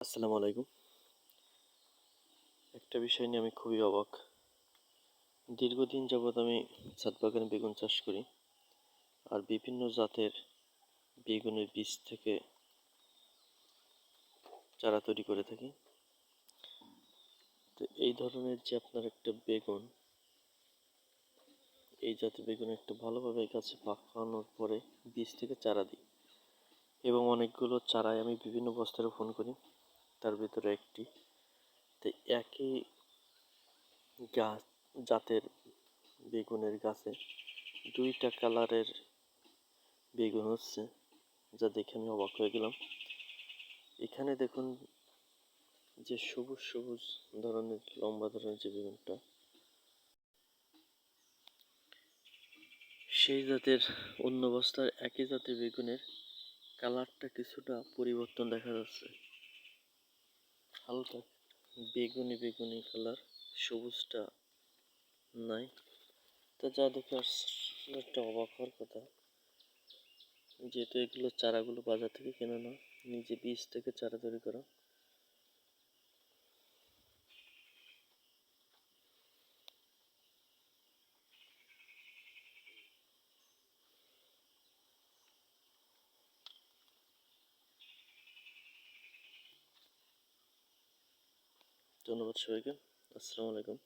আসসালামু আলাইকুম। একটা বিষয় নিয়ে আমি খুবই অবাক। দীর্ঘদিন যাবৎ আমি ছাদ বাগানে বেগুন চাষ করি। আর বিভিন্ন জাতের বেগুনের বীজ থেকে চারা তৈরি করে থাকি। তো এই ধরনের যে আপনার একটা বেগুন, এই জাতের বেগুন একটা ভালোভাবে গাছে পাকানোর পরে বীজ থেকে চারা দিই এবং অনেকগুলো চারাই আমি বিভিন্ন বস্তায় রোপণ করি। তার ভিতরে একটি তো একই গাছ জাতের বেগুনের গাছে দুইটা কালারের বেগুন হচ্ছে, যা দেখে আমি অবাক হয়ে গেলাম। এখানে দেখুন যে সবুজ সবুজ ধরনের লম্বা ধরনের যে বেগুনটা, সেই জাতের অন্য বস্তার একই জাতের বেগুনের কালারটা কিছুটা পরিবর্তন দেখা যাচ্ছে। হালকা বেগুনি বেগুনি কালার, সবুজটা নাই। তো যা দেখে আসলে একটা অবাক হওয়ার কথা, যেহেতু এগুলো চারাগুলো বাজার থেকে কেনা না, নিজে বীজ থেকে চারা তৈরি করা। ধন্যবাদ সবাইকে। আসসালামু আলাইকুম।